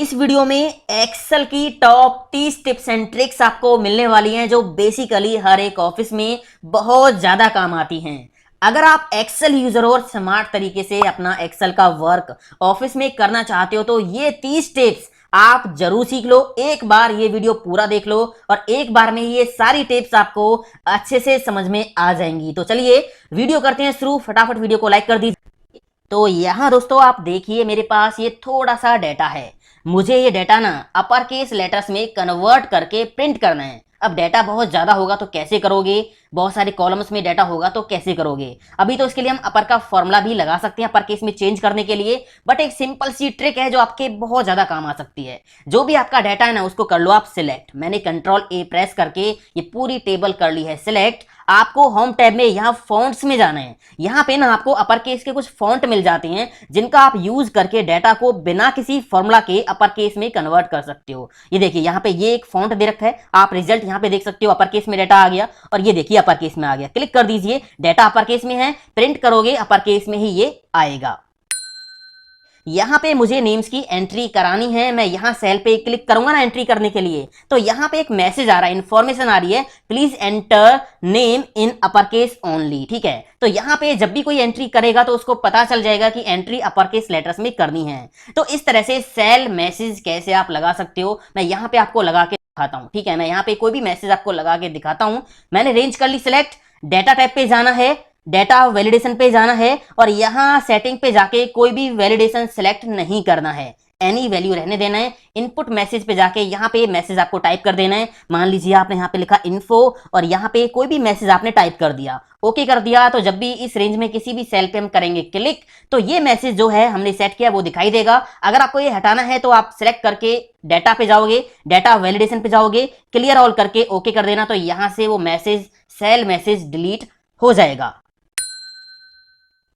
इस वीडियो में एक्सेल की टॉप 30 टिप्स एंड ट्रिक्स आपको मिलने वाली हैं जो बेसिकली हर एक ऑफिस में बहुत ज्यादा काम आती हैं। अगर आप एक्सेल यूजर और स्मार्ट तरीके से अपना एक्सेल का वर्क ऑफिस में करना चाहते हो तो ये 30 टिप्स आप जरूर सीख लो। एक बार ये वीडियो पूरा देख लो और एक बार में ये सारी टिप्स आपको अच्छे से समझ में आ जाएंगी। तो चलिए वीडियो करते हैं शुरू। फटाफट वीडियो को लाइक कर दीजिए। तो यहां दोस्तों आप देखिए मेरे पास ये थोड़ा सा डेटा है। मुझे ये डेटा ना अपर केस लेटर्स में कन्वर्ट करके प्रिंट करना है। अब डेटा बहुत ज्यादा होगा तो कैसे करोगे, बहुत सारे कॉलम्स में डेटा होगा तो कैसे करोगे। अभी तो इसके लिए हम अपर का फॉर्मूला भी लगा सकते हैं अपर केस में चेंज करने के लिए, बट एक सिंपल सी ट्रिक है जो आपके बहुत ज्यादा काम आ सकती है। जो भी आपका डेटा है ना उसको कर लो आप सिलेक्ट। मैंने कंट्रोल ए प्रेस करके ये पूरी टेबल कर ली है सिलेक्ट। आपको होम टैब में यहाँ फॉन्ट्स में जाना है। यहाँ पे ना आपको अपर केस के कुछ फॉन्ट मिल जाते हैं जिनका आप यूज करके डेटा को बिना किसी फॉर्मूला के अपर केस में कन्वर्ट कर सकते हो। ये देखिए यहाँ पे ये एक फॉन्ट दे रखा है, आप रिजल्ट यहाँ पे देख सकते हो। अपर केस में डेटा आ गया और ये देखिए अपर केस में आ गया। क्लिक कर दीजिए, डेटा अपर केस में है, प्रिंट करोगे अपर केस में ही ये आएगा। यहाँ पे मुझे नेम्स की एंट्री करानी है। मैं यहाँ सेल पे क्लिक करूंगा ना एंट्री करने के लिए, तो यहाँ पे एक मैसेज आ रहा है, इंफॉर्मेशन आ रही है, please enter name in upper case only. ठीक है, तो यहाँ पे जब भी कोई एंट्री करेगा तो उसको पता चल जाएगा कि एंट्री अपर केस लेटर्स में करनी है। तो इस तरह से सेल मैसेज कैसे आप लगा सकते हो मैं यहाँ पे आपको लगा के दिखाता हूँ। ठीक है, मैं यहाँ पे कोई भी मैसेज आपको लगा के दिखाता हूँ। मैंने रेंज कर ली सिलेक्ट, डेटा टाइप पे जाना है, डेटा वैलिडेशन पे जाना है और यहां सेटिंग पे जाके कोई भी वैलिडेशन सिलेक्ट नहीं करना है, एनी वैल्यू रहने देना है। इनपुट मैसेज पे जाके यहाँ पे मैसेज आपको टाइप कर देना है। मान लीजिए आपने यहाँ पे लिखा इन्फो और यहाँ पे कोई भी मैसेज आपने टाइप कर दिया, ओके कर दिया। तो जब भी इस रेंज में किसी भी सेल पे हम करेंगे क्लिक तो ये मैसेज जो है हमने सेट किया वो दिखाई देगा। अगर आपको ये हटाना है तो आप सिलेक्ट करके डेटा पे जाओगे, डेटा वैलिडेशन पे जाओगे, क्लियर ऑल करके ओके कर देना, तो यहां से वो मैसेज सेल मैसेज डिलीट हो जाएगा।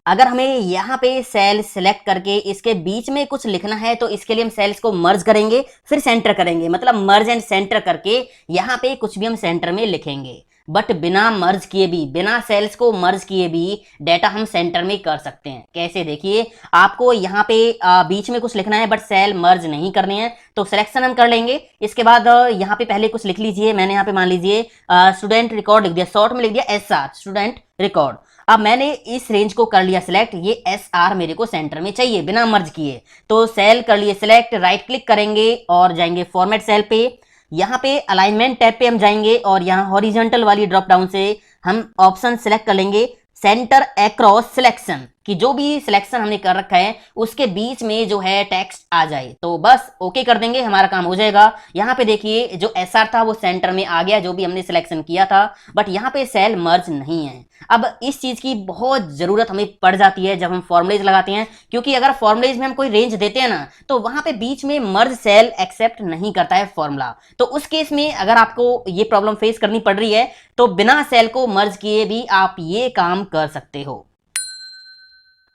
अगर हमें यहाँ पे सेल सिलेक्ट करके इसके बीच में कुछ लिखना है तो इसके लिए हम सेल्स को मर्ज करेंगे फिर सेंटर करेंगे, मतलब मर्ज एंड सेंटर करके यहाँ पे कुछ भी हम सेंटर में लिखेंगे। बट बिना मर्ज किए भी, बिना सेल्स को मर्ज किए भी डेटा हम सेंटर में कर सकते हैं। कैसे देखिए, आपको यहाँ पे बीच में कुछ लिखना है बट सेल मर्ज नहीं करनी है तो सिलेक्शन हम कर लेंगे। इसके बाद यहाँ पे पहले कुछ लिख लीजिए। मैंने यहाँ पे मान लीजिए स्टूडेंट रिकॉर्ड लिख दिया, शॉर्ट में लिख दिया SR स्टूडेंट रिकॉर्ड। अब मैंने इस रेंज को कर लिया सिलेक्ट, ये SR मेरे को सेंटर में चाहिए बिना मर्ज किए, तो सेल कर लिए सिलेक्ट, राइट क्लिक करेंगे और जाएंगे फॉर्मेट सेल पे। यहाँ पे अलाइनमेंट टैब पे हम जाएंगे और यहाँ हॉरिजॉन्टल वाली ड्रॉप डाउन से हम ऑप्शन सिलेक्ट कर लेंगे सेंटर अक्रॉस सिलेक्शन, कि जो भी सिलेक्शन हमने कर रखा है उसके बीच में जो है टेक्स्ट आ जाए, तो बस ओके कर देंगे, हमारा काम हो जाएगा। यहाँ पे देखिए जो SR था वो सेंटर में आ गया जो भी हमने सिलेक्शन किया था, बट यहाँ पे सेल मर्ज नहीं है। अब इस चीज की बहुत जरूरत हमें पड़ जाती है जब हम फॉर्मुलेज लगाते हैं, क्योंकि अगर फॉर्मुलेज में हम कोई रेंज देते हैं ना तो वहां पे बीच में मर्ज सेल एक्सेप्ट नहीं करता है फॉर्मूला। तो उस केस में अगर आपको ये प्रॉब्लम फेस करनी पड़ रही है तो बिना सेल को मर्ज किए भी आप ये काम कर सकते हो।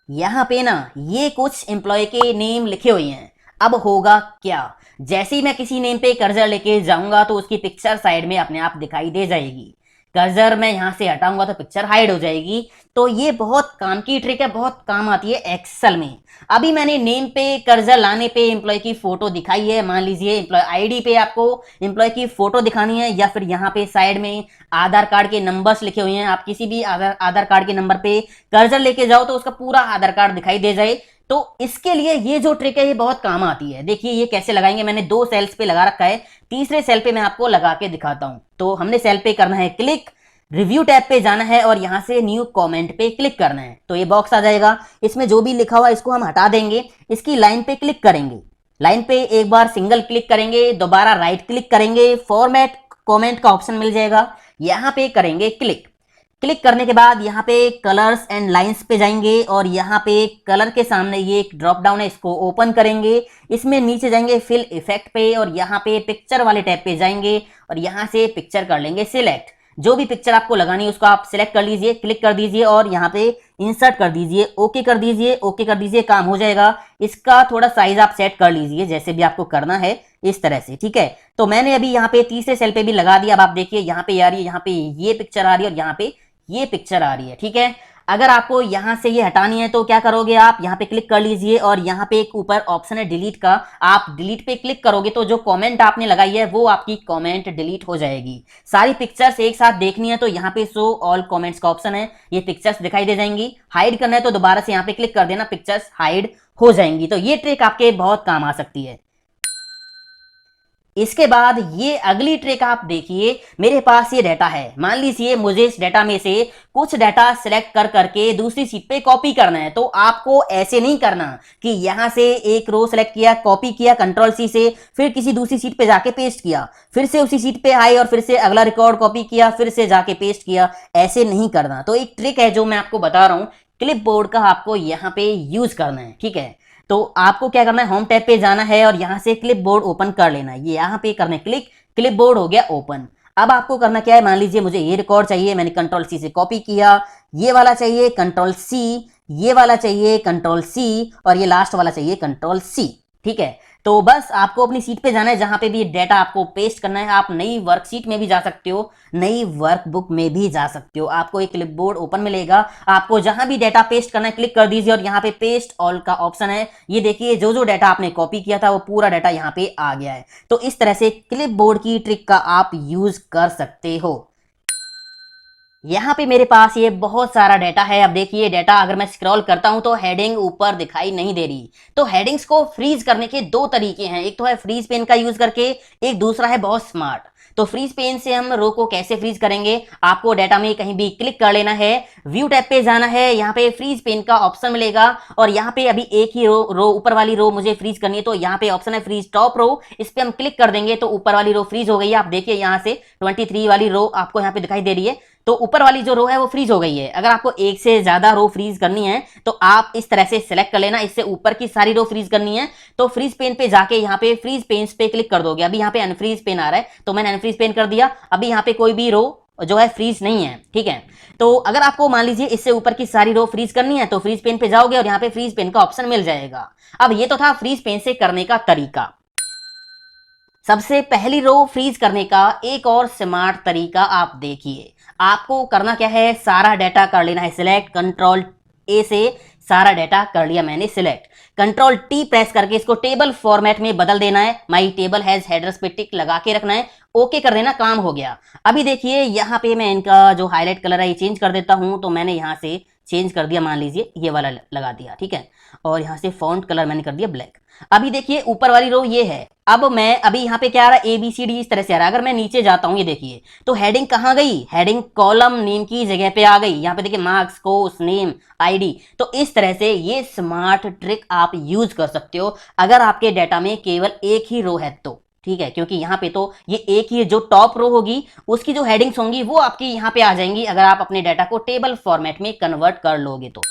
यहाँ पे ना ये कुछ एम्प्लॉय के नेम लिखे हुए हैं। अब होगा क्या, जैसे ही मैं किसी नेम पे कर्सर लेके जाऊंगा तो उसकी पिक्चर साइड में अपने आप दिखाई दे जाएगी। कर्सर मैं यहाँ से हटाऊंगा तो पिक्चर हाइड हो जाएगी। तो ये बहुत काम की ट्रिक है, बहुत काम आती है एक्सेल में। अभी मैंने नेम पे कर्सर लाने पे एम्प्लॉय की फोटो दिखाई है। मान लीजिए एम्प्लॉय आईडी पे आपको एम्प्लॉय की फोटो दिखानी है, या फिर यहाँ पे साइड में आधार कार्ड के नंबर्स लिखे हुए हैं। आप किसी भी आधार कार्ड के नंबर पे कर्सर लेके जाओ तो उसका पूरा आधार कार्ड दिखाई दे जाए। तो इसके लिए ये जो ट्रिक है ये बहुत काम आती है। देखिए ये कैसे लगाएंगे, मैंने 2 सेल्स पे लगा रखा है, तीसरे सेल पे मैं आपको लगा के दिखाता हूं। तो हमने सेल पे करना है क्लिक, रिव्यू टैब पे जाना है और यहां से न्यू कमेंट पे क्लिक करना है, तो ये बॉक्स आ जाएगा। इसमें जो भी लिखा हुआ इसको हम हटा देंगे, इसकी लाइन पे क्लिक करेंगे, लाइन पे एक बार सिंगल क्लिक करेंगे, दोबारा राइट क्लिक करेंगे, फॉर्मेट कमेंट का ऑप्शन मिल जाएगा, यहां पे करेंगे क्लिक। क्लिक करने के बाद यहाँ पे कलर्स एंड लाइंस पे जाएंगे और यहाँ पे कलर के सामने ये एक ड्रॉप डाउन है, इसको ओपन करेंगे। इसमें नीचे जाएंगे फिल इफेक्ट पे और यहाँ पे पिक्चर वाले टैब पे जाएंगे और यहाँ से पिक्चर कर लेंगे सिलेक्ट। जो भी पिक्चर आपको लगानी है उसको आप सिलेक्ट कर लीजिए, क्लिक कर दीजिए और यहाँ पे इंसर्ट कर दीजिए, ओके कर दीजिए, ओके कर दीजिए, काम हो जाएगा। इसका थोड़ा साइज आप सेट कर लीजिए जैसे भी आपको करना है इस तरह से। ठीक है, तो मैंने अभी यहाँ पे तीसरे सेल पे भी लगा दिया। अब आप देखिए यहाँ पे आ रही है, यहाँ पे ये पिक्चर आ रही है और यहाँ पे ये पिक्चर आ रही है। ठीक है, अगर आपको यहां से ये हटानी है तो क्या करोगे, आप यहां पे क्लिक कर लीजिए और यहां पे एक ऊपर ऑप्शन है डिलीट का, आप डिलीट पे क्लिक करोगे तो जो कमेंट आपने लगाई है वो आपकी कमेंट डिलीट हो जाएगी। सारी पिक्चर्स एक साथ देखनी है तो यहां पे शो ऑल कमेंट्स का ऑप्शन है, ये पिक्चर्स दिखाई दे जाएंगी। हाइड करना है तो दोबारा से यहां पे क्लिक कर देना, पिक्चर्स हाइड हो जाएंगी। तो ये ट्रिक आपके बहुत काम आ सकती है। इसके बाद ये अगली ट्रिक आप देखिए, मेरे पास ये डाटा है, मान लीजिए मुझे इस डाटा में से कुछ डाटा सिलेक्ट कर करके दूसरी सीट पे कॉपी करना है। तो आपको ऐसे नहीं करना कि यहां से एक रो सिलेक्ट किया, कॉपी किया कंट्रोल सी से, फिर किसी दूसरी सीट पे जाके पेस्ट किया, फिर से उसी सीट पे आए और फिर से अगला रिकॉर्ड कॉपी किया, फिर से जाके पेस्ट किया, ऐसे नहीं करना। तो एक ट्रिक है जो मैं आपको बता रहा हूं, क्लिप बोर्ड का आपको यहां पे यूज करना है, ठीक है। तो आपको क्या करना है, होम टैब पे जाना है और यहां से क्लिप बोर्ड ओपन कर लेना है। ये यहां पे करना है क्लिक, क्लिप बोर्ड हो गया ओपन। अब आपको करना क्या है, मान लीजिए मुझे ये रिकॉर्ड चाहिए, मैंने कंट्रोल सी से कॉपी किया, ये वाला चाहिए कंट्रोल सी, ये वाला चाहिए कंट्रोल सी और ये लास्ट वाला चाहिए कंट्रोल सी, ठीक है। तो बस आपको अपनी सीट पे जाना है जहां पे भी डेटा आपको पेस्ट करना है। आप नई वर्कशीट में भी जा सकते हो, नई वर्कबुक में भी जा सकते हो। आपको एक क्लिपबोर्ड ओपन मिलेगा, आपको जहां भी डेटा पेस्ट करना है क्लिक कर दीजिए और यहाँ पे पेस्ट ऑल का ऑप्शन है। ये देखिए जो जो डेटा आपने कॉपी किया था वो पूरा डेटा यहाँ पे आ गया है। तो इस तरह से क्लिपबोर्ड की ट्रिक का आप यूज कर सकते हो। यहाँ पे मेरे पास ये बहुत सारा डाटा है। अब देखिए डाटा अगर मैं स्क्रॉल करता हूं तो हेडिंग ऊपर दिखाई नहीं दे रही। तो हेडिंग्स को फ्रीज करने के दो तरीके हैं, एक तो है फ्रीज पेन का यूज करके, एक दूसरा है बहुत स्मार्ट। तो फ्रीज पेन से हम रो को कैसे फ्रीज करेंगे, आपको डाटा में कहीं भी क्लिक कर लेना है, व्यू टैब पे जाना है, यहाँ पे फ्रीज पेन का ऑप्शन मिलेगा और यहाँ पे अभी एक ही रो ऊपर वाली रो मुझे फ्रीज करनी है। तो यहाँ पे ऑप्शन है फ्रीज टॉप रो, इस पे हम क्लिक कर देंगे तो ऊपर वाली रो फ्रीज हो गई है। आप देखिए यहाँ से 23 वाली रो आपको यहाँ पे दिखाई दे रही है। तो ऊपर वाली जो रो है वो फ्रीज हो गई है। अगर आपको एक से ज्यादा रो फ्रीज करनी है तो आप इस तरह से सिलेक्ट कर लेना, इससे ऊपर की सारी रो फ्रीज करनी है तो फ्रीज पेन पे जाके यहाँ पे फ्रीज पेन पे क्लिक कर दोगे। अभी यहाँ पे अनफ्रीज पेन आ रहा है तो मैंने अनफ्रीज पेन कर दिया, अभी यहाँ पे कोई भी रो जो है फ्रीज नहीं है, ठीक है। तो अगर आपको मान लीजिए इससे ऊपर की सारी रो फ्रीज करनी है तो फ्रीज पेन पे जाओगे और यहाँ पे फ्रीज पेन का ऑप्शन मिल जाएगा। अब ये तो था फ्रीज पेन से करने का तरीका। सबसे पहली रो फ्रीज करने का एक और स्मार्ट तरीका आप देखिए। आपको करना क्या है, सारा डाटा कर लेना है सिलेक्ट, कंट्रोल ए से सारा डाटा कर लिया मैंने सिलेक्ट, कंट्रोल टी प्रेस करके इसको टेबल फॉर्मेट में बदल देना है। माई टेबल हैज हेडर्स पे टिक लगा के रखना है, ओके कर देना, काम हो गया। अभी देखिए यहाँ पे मैं इनका जो हाईलाइट कलर है ये चेंज कर देता हूं। तो मैंने यहाँ से चेंज कर दिया, मान लीजिए ये वाला लगा दिया, ठीक है। और यहाँ से फॉन्ट कलर मैंने कर दिया ब्लैक। अभी देखिए ऊपर वाली रो ये है। अब मैं अभी यहाँ पे क्या आ रहा है, ABCD इस तरह से आ रहा है। अगर मैं नीचे जाता हूँ ये देखिए तो हेडिंग कहाँ गई, हेडिंग कॉलम नेम की जगह पे आ गई। यहाँ पे देखिए मार्क्स, कोर्स नेम, ID। तो इस तरह से ये स्मार्ट ट्रिक आप यूज कर सकते हो अगर आपके डाटा में केवल एक ही रो है तो, ठीक है। क्योंकि यहाँ पे तो ये एक ही जो टॉप रो होगी उसकी जो हेडिंग्स होंगी वो आपकी यहाँ पे आ जाएंगी अगर आप अपने डाटा को टेबल फॉर्मेट में कन्वर्ट कर लोगे तो।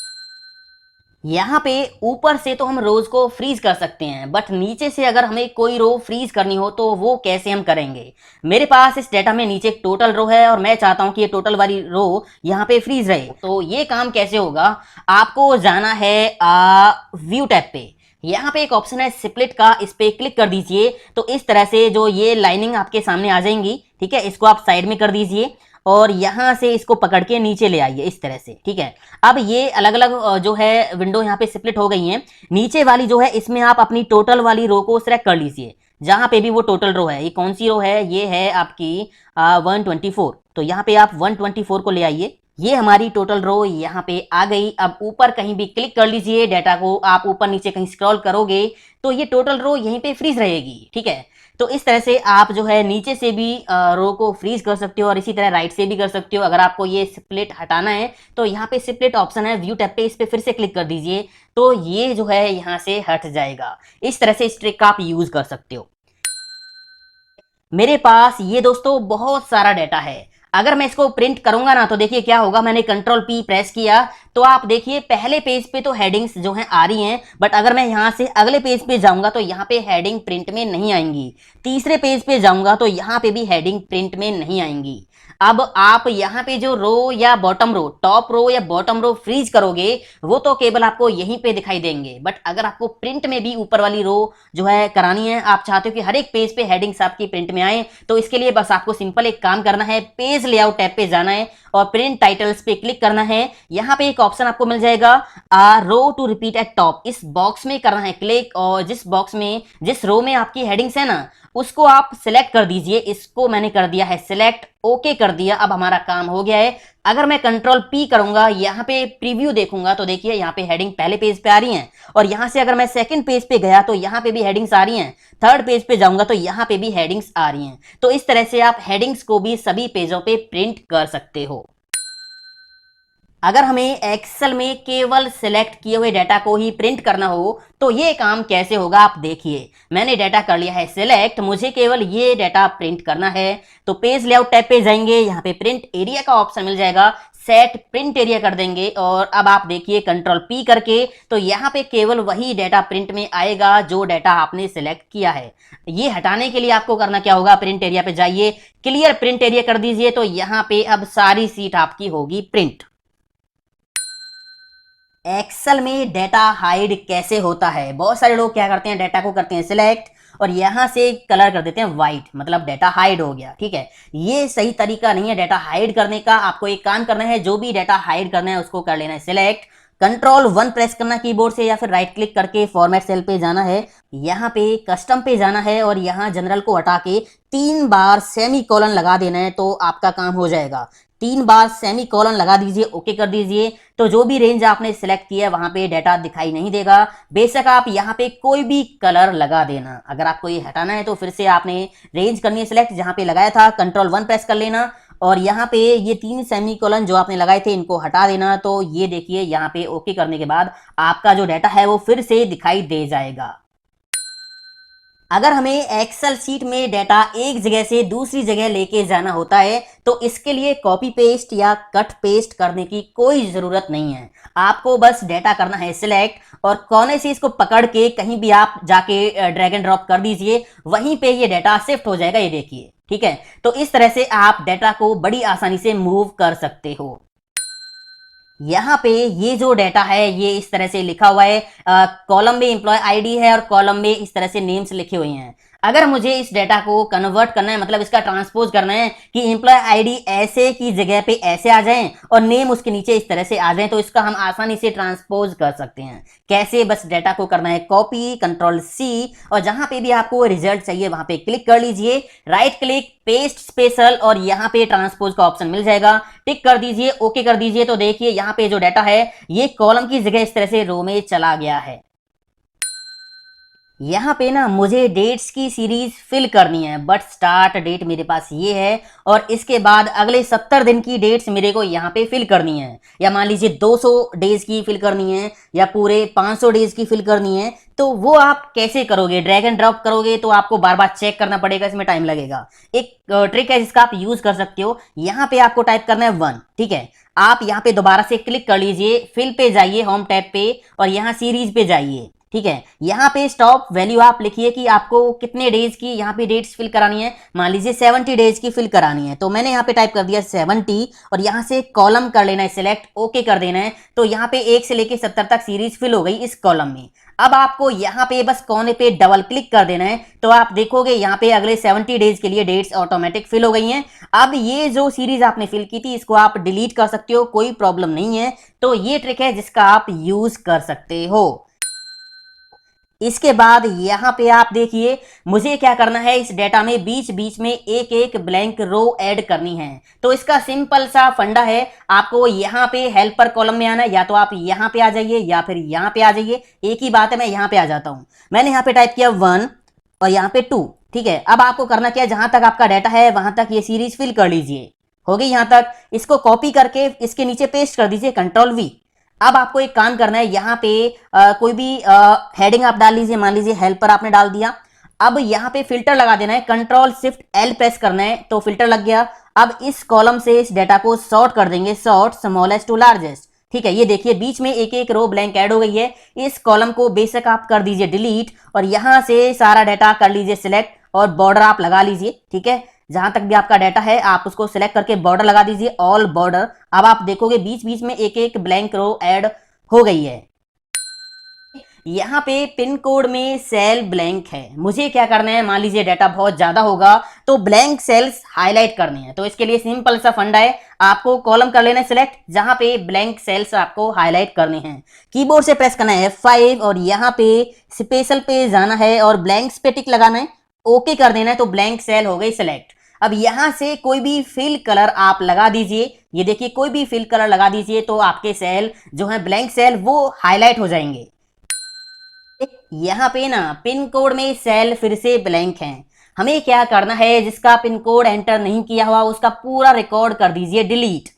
यहाँ पे ऊपर से तो हम रोज को फ्रीज कर सकते हैं, बट नीचे से अगर हमें कोई रो फ्रीज करनी हो तो वो कैसे हम करेंगे। मेरे पास इस डेटा में नीचे एक टोटल रो है और मैं चाहता हूं कि ये टोटल वाली रो यहाँ पे फ्रीज रहे। तो ये काम कैसे होगा, आपको जाना है व्यू टैब पे, यहाँ पे एक ऑप्शन है स्प्लिट का, इस पे क्लिक कर दीजिए। तो इस तरह से जो ये लाइनिंग आपके सामने आ जाएंगी, ठीक है। इसको आप साइड में कर दीजिए और यहां से इसको पकड़ के नीचे ले आइए इस तरह से, ठीक है। अब ये अलग अलग जो है विंडो यहाँ पे स्प्लिट हो गई हैं। नीचे वाली जो है इसमें आप अपनी टोटल वाली रो को सिलेक्ट कर लीजिए, जहां पे भी वो टोटल रो है। ये कौन सी रो है, ये है आपकी 124। तो यहाँ पे आप 124 को ले आइए, ये हमारी टोटल रो यहाँ पे आ गई। अब ऊपर कहीं भी क्लिक कर लीजिए, डाटा को आप ऊपर नीचे कहीं स्क्रॉल करोगे तो ये टोटल रो यहीं पे फ्रीज रहेगी, ठीक है। तो इस तरह से आप जो है नीचे से भी रो को फ्रीज कर सकते हो और इसी तरह राइट से भी कर सकते हो। अगर आपको ये स्प्लिट हटाना है तो यहाँ पे स्प्लिट ऑप्शन है व्यू टैब पे, इस पे फिर से क्लिक कर दीजिए तो ये जो है यहाँ से हट जाएगा। इस तरह से इस ट्रिक का आप यूज कर सकते हो। मेरे पास ये दोस्तों बहुत सारा डाटा है। अगर मैं इसको प्रिंट करूंगा ना तो देखिए क्या होगा, मैंने कंट्रोल P प्रेस किया तो आप देखिए पहले पेज पे तो हेडिंग्स जो हैं आ रही हैं, बट अगर मैं यहां से अगले पेज पे जाऊंगा तो यहां पे हेडिंग प्रिंट में नहीं आएंगी। तीसरे पेज पे जाऊंगा तो यहां पे भी हेडिंग प्रिंट में नहीं आएंगी। अब आप यहाँ पे जो रो या बॉटम रो, टॉप रो या बॉटम रो फ्रीज करोगे वो तो केवल आपको यहीं पे दिखाई देंगे, बट अगर आपको प्रिंट में भी ऊपर वाली रो जो है करानी है, आप चाहते हो कि हर एक पेज पे हेडिंग्स आपकी प्रिंट में आए, तो इसके लिए बस आपको सिंपल एक काम करना है, पेज पेज लेआउट टैब पे जाना है और प्रिंट टाइटल्स पे क्लिक करना है। यहाँ पे एक ऑप्शन आपको मिल जाएगा रो टू रिपीट एट टॉप, इस बॉक्स में करना है क्लिक, और जिस रो में आपकी हेडिंग्स है ना उसको आप सिलेक्ट कर दीजिए। इसको मैंने कर दिया है सिलेक्ट, ओके कर दिया। अब हमारा काम हो गया है। अगर मैं कंट्रोल पी करूंगा, यहाँ पे प्रीव्यू देखूंगा तो देखिए यहाँ पे हेडिंग पहले पेज पे आ रही है, और यहाँ से अगर मैं सेकंड पेज पे गया तो यहाँ पे भी हेडिंग्स आ रही हैं। थर्ड पेज पे जाऊंगा तो यहाँ पे भी हेडिंग्स आ रही हैं। तो इस तरह से आप हेडिंग्स को भी सभी पेजों पे प्रिंट कर सकते हो। अगर हमें एक्सेल में केवल सिलेक्ट किए हुए डाटा को ही प्रिंट करना हो तो ये काम कैसे होगा आप देखिए। मैंने डाटा कर लिया है सिलेक्ट, मुझे केवल ये डाटा प्रिंट करना है। तो पेज लेआउट टैब पे जाएंगे, यहाँ पे प्रिंट एरिया का ऑप्शन मिल जाएगा, सेट प्रिंट एरिया कर देंगे, और अब आप देखिए कंट्रोल पी करके तो यहाँ पे केवल वही डाटा प्रिंट में आएगा जो डाटा आपने सिलेक्ट किया है। ये हटाने के लिए आपको करना क्या होगा, प्रिंट एरिया पे जाइए, क्लियर प्रिंट एरिया कर दीजिए, तो यहाँ पे अब सारी सीट आपकी होगी प्रिंट। एक्सेल में डाटा हाइड कैसे होता है। बहुत सारे लोग क्या करते हैं, डाटा को करते हैं सिलेक्ट और यहां से कलर कर देते हैं व्हाइट, मतलब डाटा हाइड हो गया। ठीक है, ये सही तरीका नहीं है डाटा हाइड करने का। आपको एक काम करना है, जो भी डाटा हाइड करना है उसको कर लेना है सिलेक्ट, कंट्रोल 1 प्रेस करना कीबोर्ड से, या फिर राइट क्लिक करके फॉर्मेट सेल पे जाना है, यहाँ पे कस्टम पे जाना है और यहाँ जनरल को हटा के 3 बार सेमी कॉलन लगा देना है, तो आपका काम हो जाएगा। 3 बार सेमी कॉलन लगा दीजिए, ओके कर दीजिए, तो जो भी रेंज आपने सिलेक्ट किया है वहां पे डाटा दिखाई नहीं देगा। बेशक आप यहाँ पे कोई भी कलर लगा देना। अगर आपको ये हटाना है तो फिर से आपने रेंज करनी है सिलेक्ट, जहां पे लगाया था कंट्रोल 1 प्रेस कर लेना, और यहाँ पे ये 3 सेमी कॉलन जो आपने लगाए थे इनको हटा देना। तो ये देखिए यहाँ पे ओके करने के बाद आपका जो डाटा है वो फिर से दिखाई दे जाएगा। अगर हमें एक्सेल शीट में डाटा एक जगह से दूसरी जगह लेके जाना होता है तो इसके लिए कॉपी पेस्ट या कट पेस्ट करने की कोई जरूरत नहीं है। आपको बस डाटा करना है सिलेक्ट और कोने से इसको पकड़ के कहीं भी आप जाके ड्रैग एंड ड्रॉप कर दीजिए, वहीं पे ये डाटा शिफ्ट हो जाएगा। ये देखिए, ठीक है। तो इस तरह से आप डाटा को बड़ी आसानी से मूव कर सकते हो। यहाँ पे ये जो डाटा है ये इस तरह से लिखा हुआ है, कॉलम में एम्प्लॉय आईडी है और कॉलम में इस तरह से नेम्स लिखे हुए हैं। अगर मुझे इस डाटा को कन्वर्ट करना है, मतलब इसका ट्रांसपोज करना है कि एम्प्लॉय आईडी ऐसे की जगह पे ऐसे आ जाएं और नेम उसके नीचे इस तरह से आ जाएं, तो इसका हम आसानी से ट्रांसपोज कर सकते हैं। कैसे, बस डाटा को करना है कॉपी, कंट्रोल-C, और जहां पे भी आपको रिजल्ट चाहिए वहां पे क्लिक कर लीजिए, राइट क्लिक, पेस्ट स्पेशल, और यहाँ पे ट्रांसपोज का ऑप्शन मिल जाएगा, टिक कर दीजिए, ओके कर दीजिए। तो देखिए यहाँ पे जो डाटा है ये कॉलम की जगह इस तरह से रो में चला गया है। यहाँ पे ना मुझे डेट्स की सीरीज फिल करनी है, बट स्टार्ट डेट मेरे पास ये है और इसके बाद अगले 70 दिन की डेट्स मेरे को यहाँ पे फिल करनी है, या मान लीजिए 200 डेज की फिल करनी है या पूरे 500 डेज की फिल करनी है। तो वो आप कैसे करोगे, ड्रैग एंड ड्रॉप करोगे तो आपको बार बार चेक करना पड़ेगा, इसमें टाइम लगेगा। एक ट्रिक है जिसका आप यूज कर सकते हो। यहाँ पे आपको टाइप करना है 1, ठीक है। आप यहाँ पे दोबारा से क्लिक कर लीजिए, फिल पे जाइए, होम टैब पे, और यहाँ सीरीज पे जाइए, ठीक है। यहाँ पे स्टॉप वैल्यू आप लिखिए कि आपको कितने डेज की यहाँ पे डेट्स फिल करानी है। मान लीजिए 70 डेज की फिल करानी है, तो मैंने यहाँ पे टाइप कर दिया 70 और यहाँ से कॉलम कर लेना है सिलेक्ट, ओके कर देना है। तो यहाँ पे 1 से लेके 70 तक सीरीज फिल हो गई इस कॉलम में। अब आपको यहाँ पे बस कोने पे डबल क्लिक कर देना है, तो आप देखोगे यहाँ पे अगले 70 डेज के लिए डेट्स ऑटोमेटिक फिल हो गई हैं। अब ये जो सीरीज आपने फिल की थी इसको आप डिलीट कर सकते हो, कोई प्रॉब्लम नहीं है। तो ये ट्रिक है जिसका आप यूज कर सकते हो। इसके बाद यहाँ पे आप देखिए मुझे क्या करना है, इस डेटा में बीच बीच में एक एक ब्लैंक रो ऐड करनी है। तो इसका सिंपल सा फंडा है, आपको यहाँ पे हेल्पर कॉलम में आना है, या तो आप यहाँ पे आ जाइए या फिर यहाँ पे आ जाइए, एक ही बात है। मैं यहाँ पे आ जाता हूँ, मैंने यहाँ पे टाइप किया 1 और यहाँ पे 2, ठीक है। अब आपको करना क्या है, जहां तक आपका डाटा है वहां तक ये सीरीज फिल कर लीजिए, हो गई यहाँ तक। इसको कॉपी करके इसके नीचे पेस्ट कर दीजिए, कंट्रोल-V। अब आपको एक काम करना है, यहाँ पे कोई भी हेडिंग आप डाल लीजिए, मान लीजिए हेल्पर आपने डाल दिया। अब यहाँ पे फिल्टर लगा देना है, कंट्रोल-Shift-L प्रेस करना है तो फिल्टर लग गया। अब इस कॉलम से इस डाटा को सॉर्ट कर देंगे, सॉर्ट स्मॉलेस्ट टू लार्जेस्ट, ठीक है। ये देखिए बीच में एक एक रो ब्लैंक ऐड हो गई है। इस कॉलम को बेशक आप कर दीजिए डिलीट और यहाँ से सारा डाटा कर लीजिए सिलेक्ट और बॉर्डर आप लगा लीजिए, ठीक है। जहां तक भी आपका डाटा है आप उसको सिलेक्ट करके बॉर्डर लगा दीजिए, ऑल बॉर्डर। अब आप देखोगे बीच बीच में एक एक ब्लैंक रो ऐड हो गई है। यहाँ पे पिन कोड में सेल ब्लैंक है, मुझे क्या करना है, मान लीजिए डाटा बहुत ज्यादा होगा तो ब्लैंक सेल्स हाईलाइट करने हैं। तो इसके लिए सिंपल सा फंडा है, आपको कॉलम कर लेना है सिलेक्ट, जहां पे ब्लैंक सेल्स आपको हाईलाइट करने हैं। कीबोर्ड से प्रेस करना है F5 और यहाँ पे स्पेशल पे जाना है और ब्लैंक्स पे टिक लगाना है, ओके कर देना है, तो ब्लैंक सेल हो गई सिलेक्ट। अब यहां से कोई भी फिल कलर आप लगा दीजिए, ये देखिए कोई भी फिल कलर लगा दीजिए तो आपके सेल जो है ब्लैंक सेल वो हाईलाइट हो जाएंगे। यहाँ पे ना पिन कोड में सेल फिर से ब्लैंक है, हमें क्या करना है, जिसका पिन कोड एंटर नहीं किया हुआ उसका पूरा रिकॉर्ड कर दीजिए डिलीट।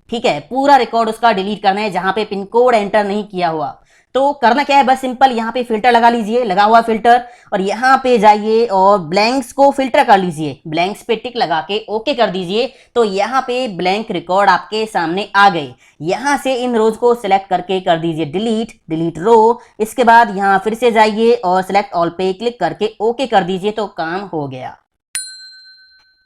ठीक है, पूरा रिकॉर्ड उसका डिलीट करना है जहां पे पिन कोड एंटर नहीं किया हुआ। तो करना क्या है, बस सिंपल यहाँ पे फिल्टर लगा लीजिए, लगा हुआ फिल्टर, और यहाँ पे जाइए और ब्लैंक्स को फिल्टर कर लीजिए, ब्लैंक्स पे टिक लगा के ओके कर दीजिए। तो यहाँ पे ब्लैंक रिकॉर्ड आपके सामने आ गए। यहाँ से इन रोज को सिलेक्ट करके कर दीजिए डिलीट, डिलीट रो। इसके बाद यहाँ फिर से जाइए और सिलेक्ट ऑल पे क्लिक करके ओके कर दीजिए, तो काम हो गया।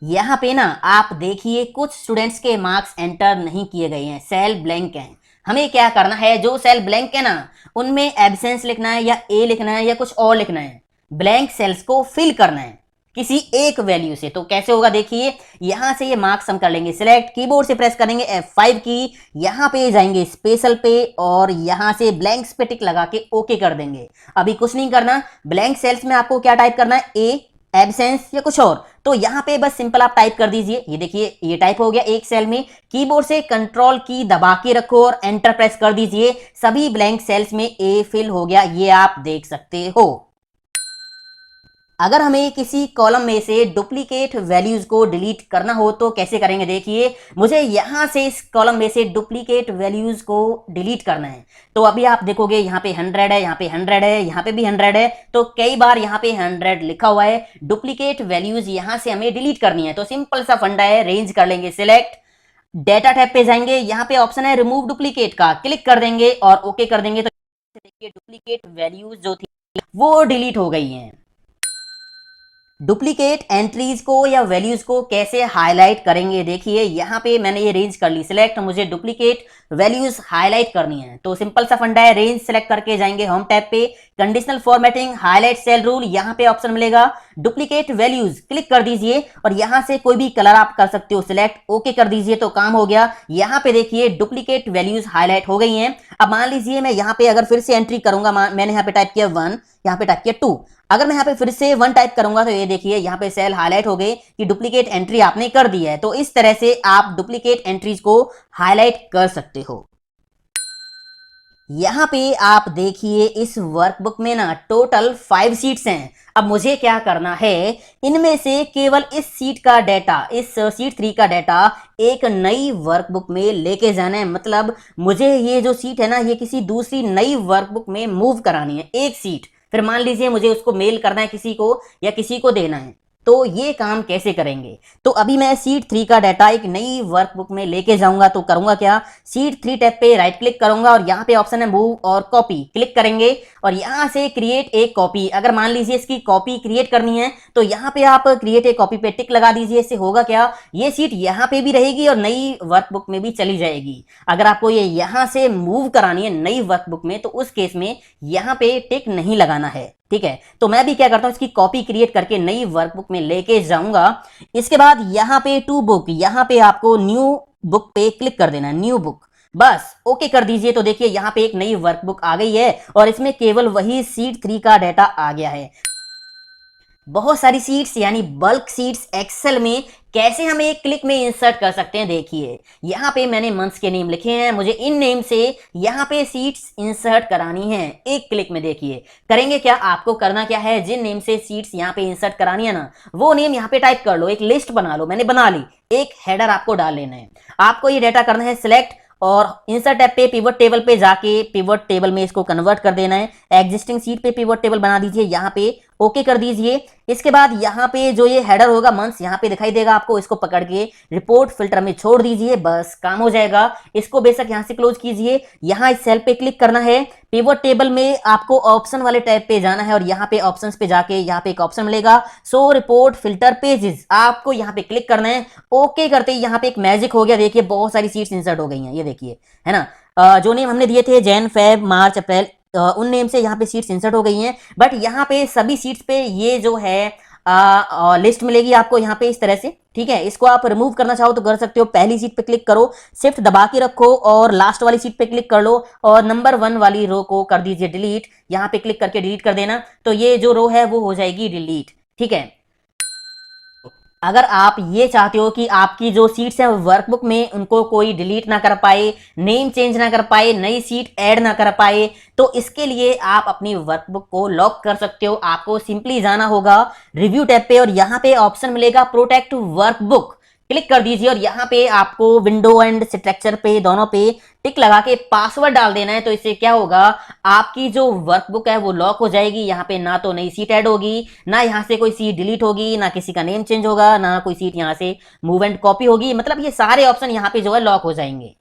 यहाँ पे ना आप देखिए कुछ स्टूडेंट्स के मार्क्स एंटर नहीं किए गए हैं, सेल ब्लैंक हैं। हमें क्या करना है, जो सेल ब्लैंक है ना उनमें एब्सेंस लिखना है या ए लिखना है या कुछ और लिखना है, ब्लैंक सेल्स को फिल करना है किसी एक वैल्यू से। तो कैसे होगा देखिए, यहां से ये मार्क्स हम कर लेंगे सिलेक्ट, कीबोर्ड से प्रेस करेंगे F5 की, यहां पे जाएंगे स्पेशल पे और यहां से ब्लैंक्स पे टिक लगा के ओके कर देंगे। अभी कुछ नहीं करना, ब्लैंक सेल्स में आपको क्या टाइप करना है, ए, एब्सेंस या कुछ और। तो यहां पे बस सिंपल आप टाइप कर दीजिए, ये देखिए ये टाइप हो गया एक सेल में। कीबोर्ड से कंट्रोल की दबा के रखो और एंटर प्रेस कर दीजिए, सभी ब्लैंक सेल्स में ए फिल हो गया, ये आप देख सकते हो। अगर हमें किसी कॉलम में से डुप्लीकेट वैल्यूज को डिलीट करना हो तो कैसे करेंगे, देखिए मुझे यहां से इस कॉलम में से डुप्लीकेट वैल्यूज को डिलीट करना है। तो अभी आप देखोगे यहाँ पे 100 है, यहाँ पे 100 है, यहाँ पे भी 100 है, तो कई बार यहाँ पे 100 लिखा हुआ है। डुप्लीकेट वैल्यूज यहां से हमें डिलीट करनी है, तो सिंपल सा फंडा है, रेंज कर लेंगे सिलेक्ट, डेटा टैब पे जाएंगे, यहाँ पे ऑप्शन है रिमूव डुप्लीकेट का, क्लिक कर देंगे और ओके कर देंगे। तो देखिए डुप्लीकेट वैल्यूज जो थी वो डिलीट हो गई हैं। डुप्लीकेट एंट्रीज को या वैल्यूज को कैसे हाईलाइट करेंगे, देखिए यहाँ पे मैंने ये रेंज कर ली सिलेक्ट, मुझे डुप्लीकेट वैल्यूज हाईलाइट करनी है। तो सिंपल सा फंडा है, रेंज सेलेक्ट करके जाएंगे होम टैब पे, conditional formatting, highlight cell rule, यहाँ पे ऑप्शन मिलेगा डुप्लीकेट वैल्यूज, क्लिक कर दीजिए और यहाँ से कोई भी कलर आप कर सकते हो सिलेक्ट, ओके कर दीजिए, तो काम हो गया। यहाँ पे देखिए डुप्लीकेट वैल्यूज हाईलाइट हो गई हैं। अब मान लीजिए मैं यहाँ पे अगर फिर से एंट्री करूंगा, मैंने यहाँ पे टाइप किया 1, यहाँ पे टाइप किया 2, अगर मैं यहाँ पे फिर से 1 टाइप करूंगा तो ये देखिए यहाँ पे सेल हाईलाइट हो गए कि डुप्लीकेट एंट्री आपने कर दी है। तो इस तरह से आप डुप्लीकेट एंट्रीज को हाईलाइट कर सकते हो। यहाँ पे आप देखिए इस वर्कबुक में ना टोटल 5 सीट्स हैं। अब मुझे क्या करना है, इनमें से केवल इस सीट का डाटा, इस सीट 3 का डाटा एक नई वर्कबुक में लेके जाना है। मतलब मुझे ये जो सीट है ना ये किसी दूसरी नई वर्कबुक में मूव करानी है, एक सीट। फिर मान लीजिए मुझे उसको मेल करना है किसी को या किसी को देना है, तो ये काम कैसे करेंगे। तो अभी मैं सीट 3 का डाटा एक नई वर्कबुक में लेके जाऊंगा, तो करूंगा क्या, सीट 3 टैब पे राइट क्लिक करूंगा और यहाँ पे ऑप्शन है मूव और कॉपी, क्लिक करेंगे और यहाँ से क्रिएट एक कॉपी। अगर मान लीजिए इसकी कॉपी क्रिएट करनी है तो यहाँ पे आप क्रिएट एक कॉपी पे टिक लगा दीजिए। इससे होगा क्या, ये सीट यहाँ पे भी रहेगी और नई वर्कबुक में भी चली जाएगी। अगर आपको ये यहाँ से मूव करानी है नई वर्कबुक में तो उस केस में यहाँ पे टिक नहीं लगाना है, ठीक है। तो मैं भी क्या करता हूं, इसकी कॉपी क्रिएट करके नई वर्कबुक में लेके जाऊंगा। इसके बाद यहाँ पे टू बुक, यहाँ पे आपको न्यू बुक पे क्लिक कर देना है, न्यू बुक, बस ओके कर दीजिए। तो देखिए यहाँ पे एक नई वर्कबुक आ गई है और इसमें केवल वही सीट 3 का डाटा आ गया है। बहुत सारी सीट्स यानी बल्क सीट्स एक्सेल में कैसे हम एक क्लिक में इंसर्ट कर सकते हैं, देखिए यहाँ पे मैंने मंथ्स के नेम लिखे हैं, मुझे इन नेम से यहाँ पे सीट्स इंसर्ट करानी है एक क्लिक में। देखिए करेंगे क्या, आपको करना क्या है, जिन नेम से सीट्स यहाँ पे इंसर्ट करानी है ना वो नेम यहाँ पे टाइप कर लो, एक लिस्ट बना लो, मैंने बना ली, एक हेडर आपको डाल लेना है। आपको ये डाटा करना है सिलेक्ट और इंसर्ट टैब पे पिवट टेबल पे जाके पिवट टेबल में इसको कन्वर्ट कर देना है। एग्जिस्टिंग सीट पे पिवट टेबल बना दीजिए, यहाँ पे ओके कर दीजिए। इसके बाद यहाँ पे जो ये हेडर होगा मंथ्स यहाँ पे दिखाई देगा आपको, इसको पकड़ के रिपोर्ट फिल्टर में छोड़ दीजिए, बस काम हो जाएगा। इसको बेशक यहाँ से क्लोज कीजिए, यहाँ इस सेल पे क्लिक करना है, पिवट टेबल में आपको ऑप्शन वाले टैब पे जाना है और यहाँ पे ऑप्शंस पे जाके यहाँ पे एक ऑप्शन मिलेगा शो रिपोर्ट फिल्टर पेजेस, आपको यहाँ पे क्लिक करना है। ओके करते ही यहाँ पे एक मैजिक हो गया, देखिए बहुत सारी सीट्स इंसर्ट हो गई हैं, ये देखिए है ना। जो नेम हमने दिए थे जैन फेब मार्च अप्रैल उन नेम से यहाँ पे सीट्स इंसर्ट हो गई हैं, बट यहाँ पे सभी सीट्स पे ये जो है लिस्ट मिलेगी आपको यहाँ पे इस तरह से। ठीक है, इसको आप रिमूव करना चाहो तो कर सकते हो। पहली सीट पे क्लिक करो, शिफ्ट दबा के रखो और लास्ट वाली सीट पे क्लिक कर लो और नंबर 1 वाली रो को कर दीजिए डिलीट। यहाँ पे क्लिक करके डिलीट कर देना, तो ये जो रो है वो हो जाएगी डिलीट। ठीक है, अगर आप ये चाहते हो कि आपकी जो सीट्स हैं वर्कबुक में उनको कोई डिलीट ना कर पाए, नेम चेंज ना कर पाए, नई सीट ऐड ना कर पाए, तो इसके लिए आप अपनी वर्कबुक को लॉक कर सकते हो। आपको सिंपली जाना होगा रिव्यू टैब पे और यहाँ पे ऑप्शन मिलेगा प्रोटेक्ट वर्कबुक, क्लिक कर दीजिए और यहाँ पे आपको विंडो एंड स्ट्रक्चर पे दोनों पे टिक लगा के पासवर्ड डाल देना है। तो इससे क्या होगा, आपकी जो वर्कबुक है वो लॉक हो जाएगी। यहाँ पे ना तो नई सीट ऐड होगी, ना यहाँ से कोई सीट डिलीट होगी, ना किसी का नेम चेंज होगा, ना कोई सीट यहाँ से मूव एंड कॉपी होगी। मतलब ये सारे ऑप्शन यहाँ पे जो है लॉक हो जाएंगे।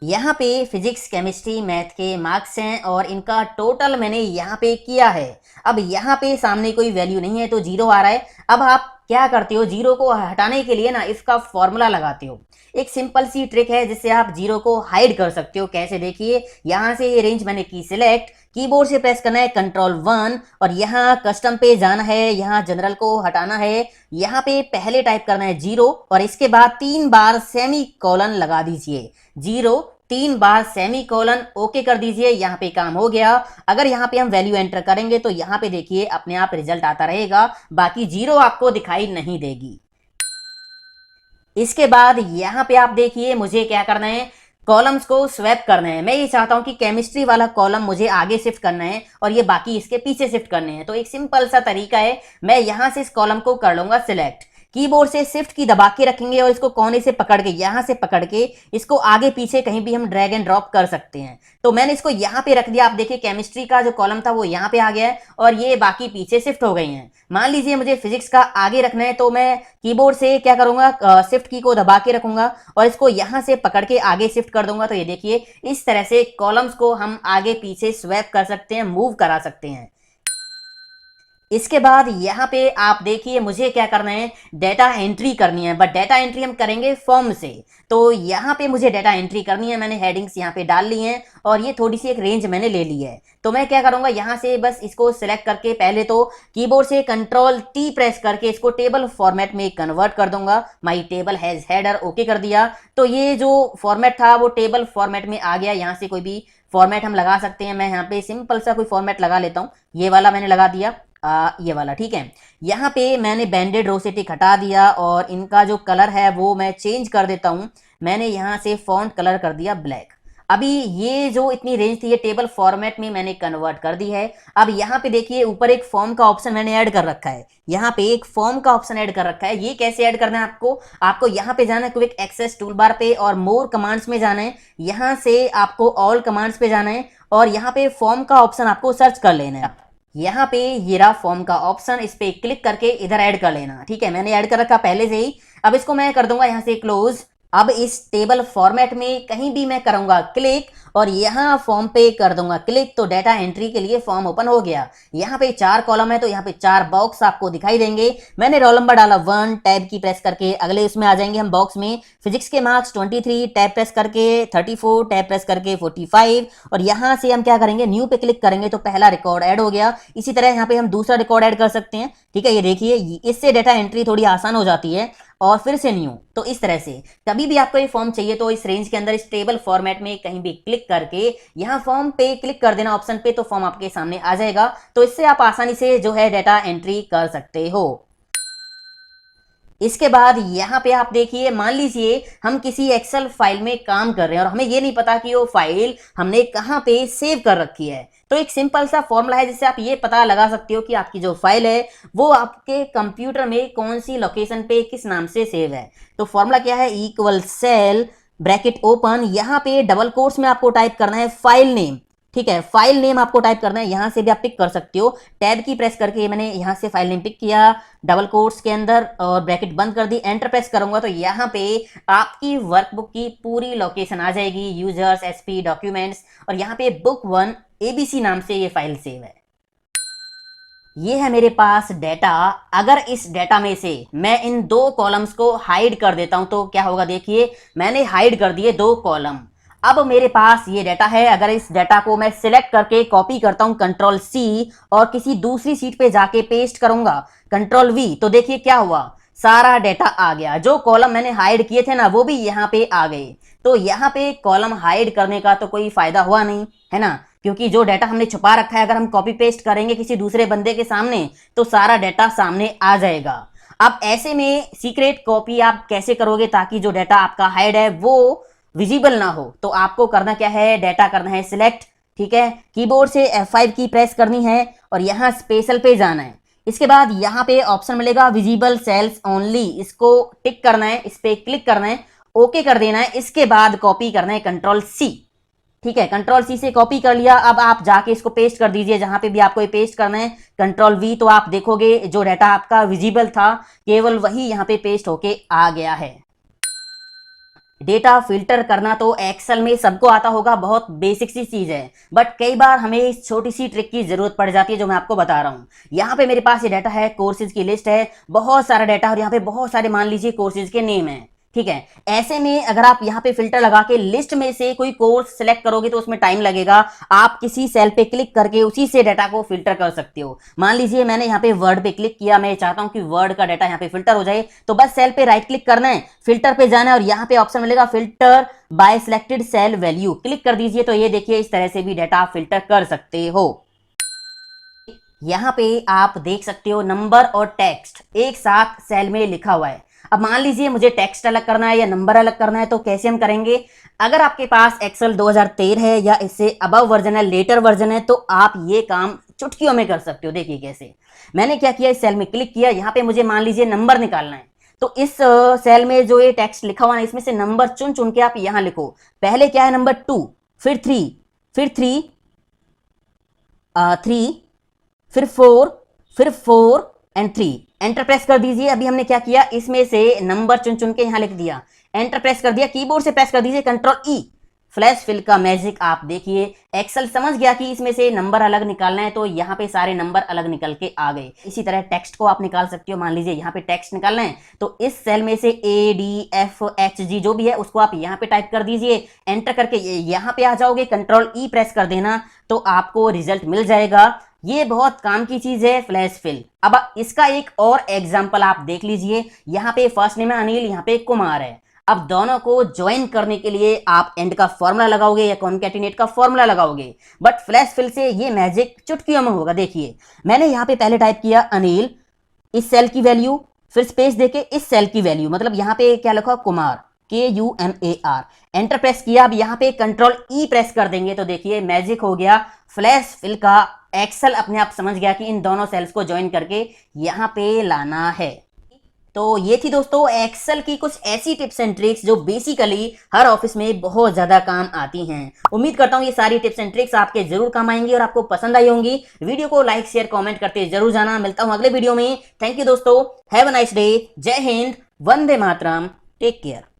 यहाँ पे फिजिक्स केमिस्ट्री मैथ के मार्क्स हैं और इनका टोटल मैंने यहाँ पे किया है। अब यहाँ पे सामने कोई वैल्यू नहीं है तो जीरो आ रहा है। अब आप क्या करते हो, जीरो को हटाने के लिए ना इसका फॉर्मूला लगाते हो। एक सिंपल सी ट्रिक है जिससे आप जीरो को हाइड कर सकते हो। कैसे, देखिए यहाँ से ये रेंज मैंने की सिलेक्ट, कीबोर्ड से प्रेस करना है Ctrl+1 और यहाँ कस्टम पे जाना है, यहाँ जनरल को हटाना है, यहाँ पे पहले टाइप करना है 0 और इसके बाद 3 बार सेमी कॉलन लगा दीजिए। 0 3 बार सेमी कॉलन, ओके कर दीजिए। यहाँ पे काम हो गया। अगर यहाँ पे हम वैल्यू एंटर करेंगे तो यहाँ पे देखिए अपने आप रिजल्ट आता रहेगा, बाकी 0 आपको दिखाई नहीं देगी। इसके बाद यहाँ पे आप देखिए मुझे क्या करना है, कॉलम्स को स्वैप करना है। मैं ये चाहता हूं कि केमिस्ट्री वाला कॉलम मुझे आगे शिफ्ट करना है और ये बाकी इसके पीछे शिफ्ट करने हैं। तो एक सिंपल सा तरीका है, मैं यहां से इस कॉलम को कर लूंगा सिलेक्ट, कीबोर्ड से शिफ्ट की दबा के रखेंगे और इसको कोने से पकड़ के, यहां से पकड़ के इसको आगे पीछे कहीं भी हम ड्रैग एंड ड्रॉप कर सकते हैं। तो मैंने इसको यहां पे रख दिया। आप देखिए केमिस्ट्री का जो कॉलम था वो यहां पे आ गया है और ये बाकी पीछे शिफ्ट हो गई हैं। मान लीजिए मुझे फिजिक्स का आगे रखना है तो मैं कीबोर्ड से क्या करूंगा, शिफ्ट की को दबा के रखूंगा और इसको यहां से पकड़ के आगे शिफ्ट कर दूंगा। तो ये देखिए इस तरह से कॉलम्स को हम आगे पीछे स्वैप कर सकते हैं, मूव करा सकते हैं। इसके बाद यहाँ पे आप देखिए मुझे क्या करना है, डेटा एंट्री करनी है, बट डेटा एंट्री हम करेंगे फॉर्म से। तो यहाँ पे मुझे डेटा एंट्री करनी है। मैंने हेडिंग्स यहाँ पे डाल ली हैं और ये थोड़ी सी एक रेंज मैंने ले ली है। तो मैं क्या करूँगा, यहाँ से बस इसको सिलेक्ट करके पहले तो कीबोर्ड से Ctrl+T प्रेस करके इसको टेबल फॉर्मेट में कन्वर्ट कर दूंगा। माई टेबल हैज हेडर, ओके कर दिया। तो ये जो फॉर्मेट था वो टेबल फॉर्मेट में आ गया। यहाँ से कोई भी फॉर्मेट हम लगा सकते हैं। मैं यहाँ पे सिंपल सा कोई फॉर्मेट लगा लेता हूँ, ये वाला मैंने लगा दिया, ये वाला। ठीक है, यहाँ पे मैंने बैंडेड रो से टिक हटा दिया और इनका जो कलर है वो मैं चेंज कर देता हूँ। मैंने यहाँ से फॉन्ट कलर कर दिया ब्लैक। अभी ये जो इतनी रेंज थी ये टेबल फॉर्मेट में मैंने कन्वर्ट कर दी है। अब यहाँ पे देखिए ऊपर एक फॉर्म का ऑप्शन मैंने ऐड कर रखा है। यहाँ पे एक फॉर्म का ऑप्शन ऐड कर रखा है। ये कैसे ऐड करना है आपको यहाँ पे जाना है क्विक एक्सेस टूल बार पे और मोर कमांड्स में जाना है। यहाँ से आपको ऑल कमांड्स पे जाना है और यहाँ पे फॉर्म का ऑप्शन आपको सर्च कर लेना है। यहाँ पे ये रहा फॉर्म का ऑप्शन, इस पे क्लिक करके इधर ऐड कर लेना। ठीक है, मैंने ऐड कर रखा पहले से ही। अब इसको मैं कर दूंगा यहाँ से क्लोज। अब इस टेबल फॉर्मेट में कहीं भी मैं करूंगा क्लिक और यहाँ फॉर्म पे कर दूंगा क्लिक, तो डेटा एंट्री के लिए फॉर्म ओपन हो गया। यहाँ पे 4 कॉलम है तो यहाँ पे 4 बॉक्स आपको दिखाई देंगे। मैंने रोल नंबर डाला 1, टैब की प्रेस करके अगले उसमें आ जाएंगे हम बॉक्स में। फिजिक्स के मार्क्स 23, टैब प्रेस करके 34, टैब प्रेस करके 45 और यहाँ से हम क्या करेंगे, न्यू पे क्लिक करेंगे तो पहला रिकॉर्ड ऐड हो गया। इसी तरह यहाँ पे हम दूसरा रिकॉर्ड ऐड कर सकते हैं। ठीक है, ये देखिए इससे डेटा एंट्री थोड़ी आसान हो जाती है और फिर से न्यू। तो इस तरह से कभी भी आपको ये फॉर्म चाहिए तो इस रेंज के अंदर इस टेबल फॉर्मेट में कहीं भी क्लिक करके यहाँ फॉर्म पे क्लिक कर देना ऑप्शन पे, तो फॉर्म आपके सामने आ जाएगा। तो इससे आप आसानी से जो है डेटा एंट्री कर सकते हो। इसके बाद यहाँ पे आप देखिए, मान लीजिए हम किसी एक्सेल फाइल में काम कर रहे हैं और हमें ये नहीं पता कि वो फाइल हमने कहाँ पे सेव कर रखी है। तो एक सिंपल सा फॉर्मूला है जिससे आप ये पता लगा सकते हो कि आपकी जो फाइल है वो आपके कंप्यूटर में कौन सी लोकेशन पे किस नाम से सेव है। तो फॉर्मूला क्या है, इक्वल सेल ब्रैकेट ओपन, यहाँ पे डबल कोट्स में आपको टाइप करना है फाइल नेम। ठीक है, फाइल नेम आपको टाइप करना है। यहां से भी आप पिक कर सकते हो, टैब की प्रेस करके मैंने यहां से फाइल नेम पिक किया डबल कोट्स के अंदर और ब्रैकेट बंद कर दी, एंटर प्रेस करूंगा तो यहाँ पे आपकी वर्कबुक की पूरी लोकेशन आ जाएगी, यूजर्स, एसपी, डॉक्यूमेंट्स और यहाँ पे बुक 1 ABC नाम से ये फाइल सेव है। ये है मेरे पास डेटा। अगर इस डेटा में से मैं इन 2 कॉलम्स को हाइड कर देता हूं तो क्या होगा, देखिए मैंने हाइड कर दिए 2 कॉलम। अब मेरे पास ये डाटा है, अगर इस डाटा को मैं सिलेक्ट करके कॉपी करता हूं कंट्रोल सी और किसी दूसरी सीट पे जाके पेस्ट करूंगा कंट्रोल वी, तो देखिए क्या हुआ, सारा डाटा आ गया। जो कॉलम मैंने हाइड किए थे ना वो भी यहाँ पे आ गए। तो यहाँ पे कॉलम हाइड करने का तो कोई फायदा हुआ नहीं, है ना, क्योंकि जो डाटा हमने छुपा रखा है अगर हम कॉपी पेस्ट करेंगे किसी दूसरे बंदे के सामने तो सारा डाटा सामने आ जाएगा। अब ऐसे में सीक्रेट कॉपी आप कैसे करोगे ताकि जो डाटा आपका हाइड है वो विजिबल ना हो? तो आपको करना क्या है, डाटा करना है सिलेक्ट, ठीक है, कीबोर्ड से F5 की प्रेस करनी है और यहाँ स्पेशल पे जाना है। इसके बाद यहाँ पे ऑप्शन मिलेगा विजिबल सेल्स ओनली, इसको टिक करना है, इस पे क्लिक करना है, ओके कर देना है। इसके बाद कॉपी करना है कंट्रोल सी, ठीक है, कंट्रोल सी से कॉपी कर लिया। अब आप जाके इसको पेस्ट कर दीजिए जहां पे भी आपको ये पेस्ट करना है, कंट्रोल वी, तो आप देखोगे जो डाटा आपका विजिबल था केवल वही यहाँ पे पेस्ट होके आ गया है। डेटा फिल्टर करना तो एक्सेल में सबको आता होगा, बहुत बेसिक सी चीज है, बट कई बार हमें इस छोटी सी ट्रिक की जरूरत पड़ जाती है जो मैं आपको बता रहा हूं। यहाँ पे मेरे पास ये डाटा है, कोर्सेज की लिस्ट है, बहुत सारा डाटा और यहाँ पे बहुत सारे मान लीजिए कोर्सेज के नेम है, ठीक है। ऐसे में अगर आप यहाँ पे फिल्टर लगा के लिस्ट में से कोई कोर्स सिलेक्ट करोगे तो उसमें टाइम लगेगा। आप किसी सेल पे क्लिक करके उसी से डाटा को फिल्टर कर सकते हो। मान लीजिए मैंने यहाँ पे वर्ड पे क्लिक किया, मैं चाहता हूं कि वर्ड का डाटा यहाँ पे फिल्टर हो जाए, तो बस सेल पे राइट क्लिक करना है, फिल्टर पे जाना है और यहाँ पे ऑप्शन मिलेगा filter by selected cell value, click कर दीजिए। तो ये देखिए इस तरह से भी डाटा आप फिल्टर कर सकते हो। यहाँ पे आप देख सकते हो नंबर और टेक्स्ट एक साथ सेल में लिखा हुआ है। अब मान लीजिए मुझे टेक्स्ट अलग करना है या नंबर अलग करना है, तो कैसे हम करेंगे? अगर आपके पास एक्सेल 2013 है या इससे अबव वर्जन है, लेटर वर्जन है, तो आप ये काम चुटकियों में कर सकते हो। देखिए कैसे, मैंने क्या किया, इस सेल में क्लिक किया, यहाँ पे मुझे मान लीजिए नंबर निकालना है, तो इस सेल में जो ये टेक्स्ट लिखा हुआ है इसमें से नंबर चुन चुन के आप यहाँ लिखो। पहले क्या है, नंबर 2, फिर 3, फिर 3, 3, फिर 4, फिर 4 एंड 3, एंटर प्रेस कर दीजिए। अभी हमने क्या किया, इसमें से नंबर चुन चुन के यहां लिख दिया, एंटर प्रेस कर दिया। कीबोर्ड से प्रेस कर दीजिए कंट्रोल ई, फ्लैश फिल का मैजिक आप देखिए, एक्सेल समझ गया कि इसमें से नंबर अलग निकालना है, तो यहाँ पे सारे नंबर अलग निकल के आ गए। इसी तरह टेक्स्ट को आप निकाल सकते हो। मान लीजिए यहाँ पे टेक्स्ट निकालना है, तो इस सेल में से ADFHG जो भी है उसको आप यहाँ पे टाइप कर दीजिए, एंटर करके यहाँ पे आ जाओगे, कंट्रोल ई प्रेस कर देना, तो आपको रिजल्ट मिल जाएगा। ये बहुत काम की चीज है फ्लैश फिल। अब इसका एक और एग्जांपल आप देख लीजिए, यहाँ पे फर्स्ट नेम है अनिल, यहाँ पे कुमार है। अब दोनों को ज्वाइन करने के लिए आप एंड का फॉर्मूला लगाओगे या कॉन्कैटिनेट का फॉर्मूला लगाओगे, बट फ्लैश फिल से ये मैजिक चुटकियों में होगा। देखिए मैंने यहाँ पे पहले टाइप किया अनिल, इस सेल की वैल्यू, फिर स्पेस देके इस सेल की वैल्यू, मतलब यहाँ पे क्या लिखा, कुमार, KUMAR, एंटर प्रेस किया। अब यहाँ पे कंट्रोल ई प्रेस कर देंगे तो देखिए मैजिक हो गया, फ्लैश फिल का एक्सेल अपने आप समझ गया कि इन दोनों सेल्स को ज्वाइन करके यहाँ पे लाना है। तो ये थी दोस्तों एक्सेल की कुछ ऐसी टिप्स एंड ट्रिक्स जो बेसिकली हर ऑफिस में बहुत ज्यादा काम आती हैं। उम्मीद करता हूँ ये सारी टिप्स एंड ट्रिक्स आपके जरूर काम आएंगी और आपको पसंद आई होंगी। वीडियो को लाइक शेयर कमेंट करते जरूर जाना। मिलता हूँ अगले वीडियो में। थैंक यू दोस्तों, हैव अ नाइस डे, जय हिंद, वंदे मातरम, टेक केयर।